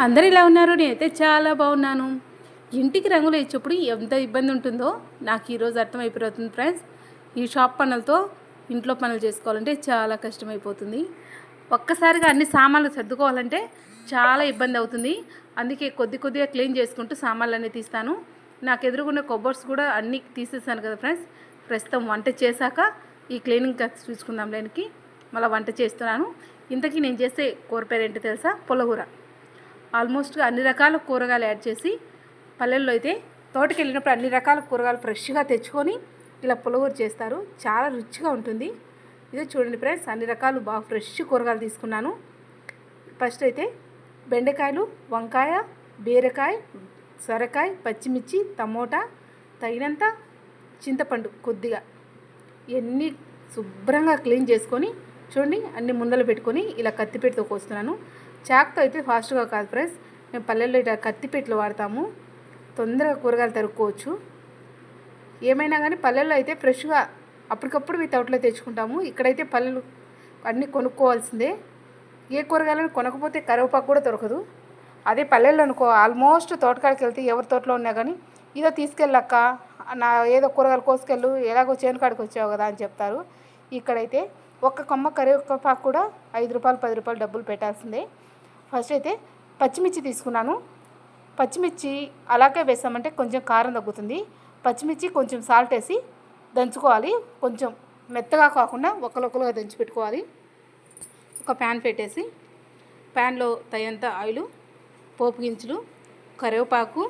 అందరు ఇలా ఉన్నారు. నేనైతే చాలా బాగున్నాను. ఇంటికి రంగులు వేసేటప్పుడు ఎంత ఇబ్బంది ఉంటుందో నాకు ఈరోజు అర్థమైపోతుంది ఫ్రెండ్స్. ఈ షాప్ పనులతో ఇంట్లో పనులు చేసుకోవాలంటే చాలా కష్టమైపోతుంది. ఒక్కసారిగా అన్ని సామాన్లు సర్దుకోవాలంటే చాలా ఇబ్బంది అవుతుంది. అందుకే కొద్దిగా క్లీన్ చేసుకుంటూ సామాన్లు అన్నీ తీస్తాను. నాకు ఎదురుగున్న కబోర్డ్స్ కూడా అన్నీ తీసేసాను కదా ఫ్రెండ్స్. ప్రస్తుతం వంట చేశాక ఈ క్లీనింగ్ చూసుకుందాం. లేనికి మళ్ళీ వంట చేస్తున్నాను. ఇంతకీ నేను చేసే కూర పేరు ఏంటో తెలుసా? పుల్లగూర. ఆల్మోస్ట్గా అన్ని రకాల కూరగాయలు యాడ్ చేసి, పల్లెల్లో అయితే తోటకి వెళ్ళినప్పుడు అన్ని రకాల కూరగాయలు ఫ్రెష్గా తెచ్చుకొని ఇలా పుల్లగూర చేస్తారు. చాలా రుచిగా ఉంటుంది. ఇదే చూడండి ఫ్రెండ్స్, అన్ని రకాలు బాగా ఫ్రెష్ కూరగాయలు తీసుకున్నాను. ఫస్ట్ అయితే బెండకాయలు, వంకాయ, బీరకాయ, సొరకాయ, పచ్చిమిర్చి, టమోటా, తగినంత చింతపండు కొద్దిగా ఎన్ని శుభ్రంగా క్లీన్ చేసుకొని చూడండి అన్ని ముందలు పెట్టుకొని ఇలా కత్తిపీటతో కోస్తున్నాను. చాక్తో అయితే ఫాస్ట్గా కాదు ఫ్రెండ్స్. మేము పల్లెల్లో ఇట్లా కత్తిపీటలు వాడతాము. తొందరగా కూరగాయలు తరుక్కోవచ్చు. ఏమైనా కానీ పల్లెల్లో అయితే ఫ్రెష్గా అప్పటికప్పుడు మీ తోటలో తెచ్చుకుంటాము. ఇక్కడైతే పల్లెలు అన్నీ కొనుక్కోవాల్సిందే. ఏ కూరగాయలను కొనకపోతే కరివేపాకు కూడా దొరకదు. అదే పల్లెల్లో అనుకో, ఆల్మోస్ట్ తోటకాడికి వెళ్తే ఎవరి తోటలో ఉన్నా కానీ ఇదో తీసుకెళ్ళక్క, నా ఏదో కూరగాయలు కోసుకెళ్ళు, ఎలాగో చేను కాడికి వచ్చావు కదా అని చెప్తారు. ఇక్కడైతే ఒక్క కొమ్మ కరివేపాకు కూడా 5 రూపాయలు 10 రూపాయలు డబ్బులు పెట్టాల్సిందే. ఫస్ట్ అయితే పచ్చిమిర్చి తీసుకున్నాను. పచ్చిమిర్చి అలాగే వేసామంటే కొంచెం కారం తగ్గుతుంది. పచ్చిమిర్చి కొంచెం సాల్ట్ వేసి దంచుకోవాలి. కొంచెం మెత్తగా కాకుండా ఒక్కలొక్కలుగా దంచి పెట్టుకోవాలి. ఒక ప్యాన్ పెట్టేసి ప్యాన్లో తగినంత ఆయిల్, పోపు గింజలు, కరివేపాకు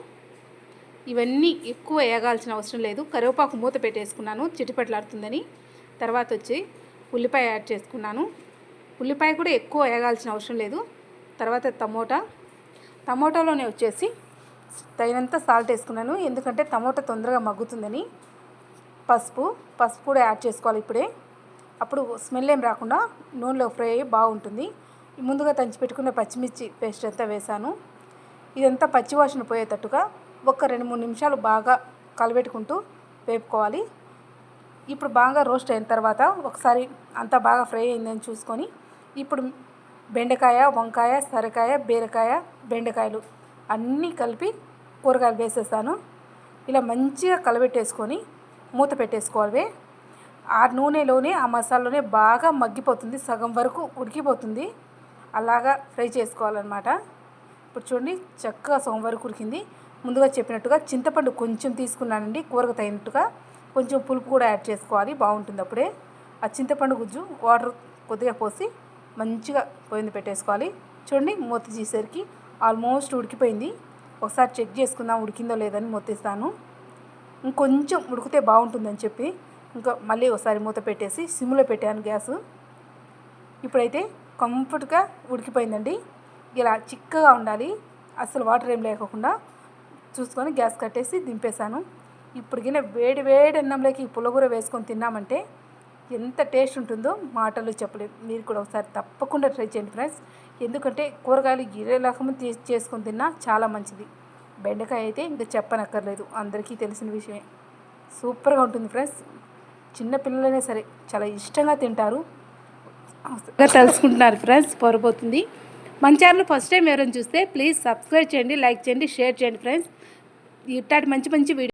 ఇవన్నీ ఎక్కువ వేగాల్సిన అవసరం లేదు. కరివేపాకు మూత పెట్టేసుకున్నాను చిటిపట్లాడుతుందని. తర్వాత వచ్చి ఉల్లిపాయ యాడ్ చేసుకున్నాను. ఉల్లిపాయ కూడా ఎక్కువ వేగాల్సిన అవసరం లేదు. తర్వాత టమోటాలోనే వచ్చేసి తగినంత సాల్ట్ వేసుకున్నాను, ఎందుకంటే టమోటా తొందరగా మగ్గుతుందని. పసుపు కూడా యాడ్ చేసుకోవాలి ఇప్పుడే. అప్పుడు స్మెల్ ఏం రాకుండా నూనెలో ఫ్రై అయ్యి బాగుంటుంది. ముందుగా దంచి పెట్టుకున్న పచ్చిమిర్చి పేస్ట్ అంతా వేసాను. ఇదంతా పచ్చివాసన పోయేటట్టుగా ఒక 2-3 నిమిషాలు బాగా కలబెట్టుకుంటూ వేపుకోవాలి. ఇప్పుడు బాగా రోస్ట్ అయిన తర్వాత ఒకసారి అంతా బాగా ఫ్రై అయిందని చూసుకొని ఇప్పుడు బెండకాయ, వంకాయ, సొరకాయ, బీరకాయ, బెండకాయలు అన్నీ కలిపి కూరగాయలు వేసేసాను. ఇలా మంచిగా కలబెట్టేసుకొని మూత పెట్టేసుకోవాలి. ఆ నూనెలోనే ఆ మసాలాలోనే బాగా మగ్గిపోతుంది, సగం వరకు ఉడికిపోతుంది. అలాగా ఫ్రై చేసుకోవాలన్నమాట. ఇప్పుడు చూడండి చక్కగా సగం వరకు ఉడికింది. ముందుగా చెప్పినట్టుగా చింతపండు కొంచెం తీసుకున్నానండి, కూరకు తగినట్టుగా. కొంచెం పులుపు కూడా యాడ్ చేసుకోవాలి, బాగుంటుంది అప్పుడే. ఆ చింతపండు గుజ్జు వాటర్ కొద్దిగా పోసి మంచిగా పొయ్యి పెట్టేసుకోవాలి. చూడండి మూత తీసేసరికి ఆల్మోస్ట్ ఉడికిపోయింది. ఒకసారి చెక్ చేసుకుందాం ఉడికిందో లేదని మూతేస్తాను. ఇంకొంచెం ఉడికితే బాగుంటుందని చెప్పి ఇంకా మళ్ళీ ఒకసారి మూత పెట్టేసి సిమ్లో పెట్టాను గ్యాసు. ఇప్పుడైతే కంఫర్ట్గా ఉడికిపోయిందండి. ఇలా చిక్కగా ఉండాలి, అసలు వాటర్ ఏం లేకుండా చూసుకొని గ్యాస్ కట్టేసి దింపేశాను. ఇప్పుడు గిన్నె వేడి అన్నంలోకి ఈ పుల్లగూర వేసుకొని తిన్నామంటే ఎంత టేస్ట్ ఉంటుందో మాటలు చెప్పలేదు. మీరు కూడా ఒకసారి తప్పకుండా ట్రై చేయండి ఫ్రెండ్స్. ఎందుకంటే కూరగాయలు గిరే రకము చేసుకొని తిన్నా చాలా మంచిది. బెండకాయ అయితే ఇంకా చెప్పనక్కర్లేదు, అందరికీ తెలిసిన విషయమే. సూపర్గా ఉంటుంది ఫ్రెండ్స్. చిన్నపిల్లలైనా సరే చాలా ఇష్టంగా తింటారు. తెలుసుకుంటున్నారు ఫ్రెండ్స్, పొరపోతుంది. మన ఛానల్ ఫస్ట్ టైం ఎవరైనా చూస్తే ప్లీజ్ సబ్స్క్రైబ్ చేయండి, లైక్ చేయండి, షేర్ చేయండి ఫ్రెండ్స్. ఇట్లాంటి మంచి వీడియో